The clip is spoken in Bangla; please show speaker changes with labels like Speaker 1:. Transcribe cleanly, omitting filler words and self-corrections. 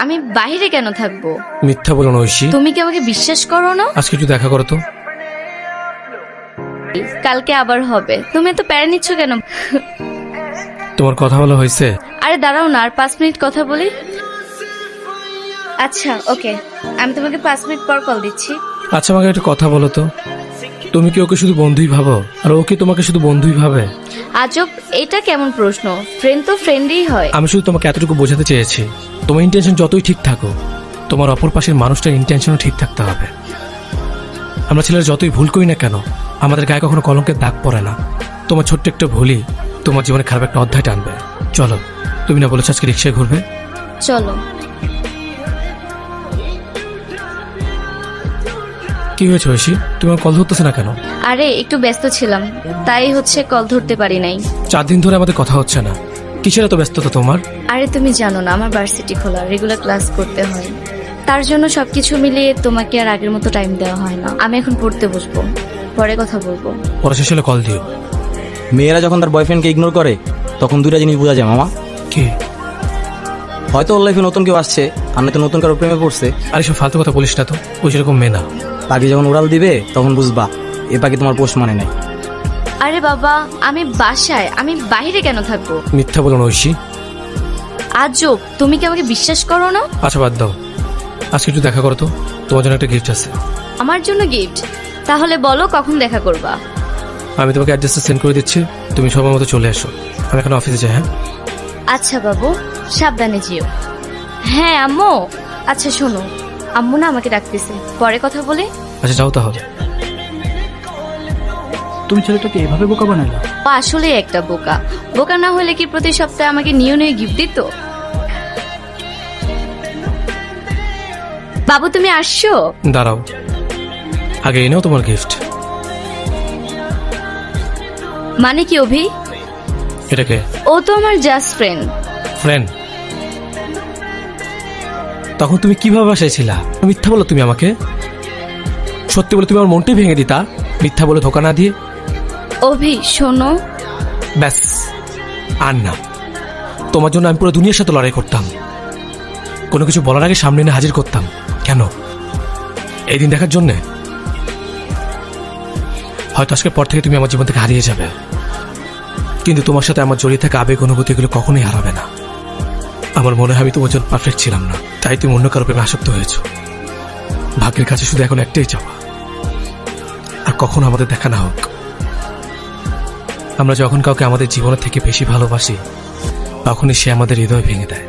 Speaker 1: আমি বাইরে কেন থাকবো?
Speaker 2: মিথ্যা বলো না ঐশী।
Speaker 1: তুমি কি আমাকে বিশ্বাস করো না?
Speaker 2: আজকে একটু দেখা করো তো।
Speaker 1: কালকে আবার হবে। তুমি এত প্যারা নিচ্ছ কেন?
Speaker 2: তোমার কথা বলা হয়েছে?
Speaker 1: আরে দাঁড়াও না, আর 5 মিনিট কথা বলি। আচ্ছা ওকে, আমি তোমাকে 5 মিনিট পর কল দিচ্ছি।
Speaker 2: আচ্ছা আমাকে একটা কথা বলো তো, তুমি কি ওকে শুধু বন্ধুই ভাবো আর ওকে তোমাকে শুধু বন্ধুই ভাবে?
Speaker 1: আজব, এটা কেমন প্রশ্ন? ফ্রেন্ড তো ফ্রেন্ডই হয়।
Speaker 2: আমি শুধু তোমাকে এতটুকু বোঝাতে চেয়েছি, তোমার ইন্টেনশন যতই ঠিক থাকো, তোমার অপর পাশের মানুষটার ইন্টেনশনও ঠিক থাকতে হবে। আমরা ছেলেরা যতই ভুল করি না কেন, আমাদের গায়ে কখনো কলঙ্কের দাগ পড়ে না। তোমার ছোট্ট একটা ভুলই তোমার জীবনে খারাপ একটা অধ্যায় টানবে। চলো, তুমি না বলেছো আজকে রিক্সায় ঘুরবে?
Speaker 1: চলো।
Speaker 2: কি হয়েছে ঐশী, তুমি আমার কল ধরতেছে না কেন?
Speaker 1: আরে একটু ব্যস্ত ছিলাম, তাই হচ্ছে কল ধরতে পারি নাই।
Speaker 2: 4 দিন ধরে আমাদের কথা হচ্ছে না, কিসের এত ব্যস্ততা তোমার?
Speaker 1: আরে তুমি জানো না, আমার ভার্সিটি খোলা, রেগুলার ক্লাস করতে হয়, তার জন্য সবকিছু মিলিয়ে তোমাকে আর আগের মতো টাইম দেওয়া হয় না। আমি এখন পড়তে বসবো, পরে কথা বলবো।
Speaker 2: পরে শেষ হলে কল দিও।
Speaker 3: মেয়েরা যখন তার বয়ফ্রেন্ডকে ইগনোর করে তখন দুইটা জিনিস বোঝা যায় মামা।
Speaker 2: কি?
Speaker 3: হয়তো ওর লাইফে নতুন কেউ আসছে, আর নয়তো নতুন কারো প্রেমে পড়ছে।
Speaker 2: আরে সব ফালতু কথা বলিস না তো, ওই সেরকম মেয়ে না।
Speaker 3: পাখি যখন উড়াল দিবে তখন বুঝবা এ পাখি তোমার পোষ মানে নাই।
Speaker 1: আরে বাবা, আমি বাসায়, আমি বাইরে কেন থাকবো?
Speaker 2: মিথ্যা বলো না ঐশী।
Speaker 1: আজব, তুমি কি আমাকে বিশ্বাস করো না?
Speaker 2: আচ্ছা বাদ দাও, আজকে একটু দেখা করো তো, তোমার জন্য একটা গিফট আছে।
Speaker 1: আমার জন্য গিফট? তাহলে বলো কখন দেখা করবা?
Speaker 2: আমি তোমাকে অ্যাড্রেসটা সেন্ড করে দিচ্ছি, তুমি সময় মতো চলে এসো। আমি এখন অফিসে যাই। হ্যাঁ
Speaker 1: আচ্ছা বাবু, সাবধানে যেও। হ্যাঁ আম্মু। আচ্ছা শোনো, আম্মু না আমাকে ডাকতেছে, পরে কথা বলে।
Speaker 2: আচ্ছা যাও তাহলে।
Speaker 4: তুমি ছেলেটাকে এভাবে বোকা বানালে?
Speaker 1: ও আসলে একটা বোকা। বোকা না হলে কি প্রতি সপ্তাহে আমাকে নিয়ে নিয়ে গিফট দিত? বাবু তুমি আসছো?
Speaker 2: দাঁড়াও, আগে এনেও তোমার গিফট।
Speaker 1: মানে কি অভি?
Speaker 2: এটাকে?
Speaker 1: ও তো আমার জাস্ট ফ্রেন্ড।
Speaker 2: ফ্রেন্ড? তখন তুমি কিভাবে বাসায় ছিলা? মিথ্যা বলো তুমি আমাকে, সত্যি বলে তুমি আমার মনটাই ভেঙে দিতা, মিথ্যা বলে ধোকা না দিয়ে।
Speaker 1: অভি শোনো।
Speaker 2: ব্যাস, আর না। তোমার জন্য আমি পুরো দুনিয়ার সাথে লড়াই করতাম, কোনো কিছু বলার আগে সামনে এনে হাজির করতাম। কেন? এই দিন দেখার জন্যে? হয়তো আজকের পর থেকে তুমি আমার জীবন থেকে হারিয়ে যাবে, কিন্তু তোমার সাথে আমার জড়িয়ে থাকা আবেগ অনুভূতিগুলো কখনোই হারাবে না। আমার মনে হয় আমি তোমার জন্য পারফেক্ট ছিলাম না, তাই তুমি অন্য কারো প্রেমে আসক্ত হয়েছ। ভাগ্যের কাছে শুধু এখন একটাই চাওয়া, আর কখনো আমাদের দেখা না হোক। আমরা যখন কাউকে আমাদের জীবনের থেকে বেশি ভালোবাসি, তখনই সে আমাদের হৃদয় ভেঙে দেয়।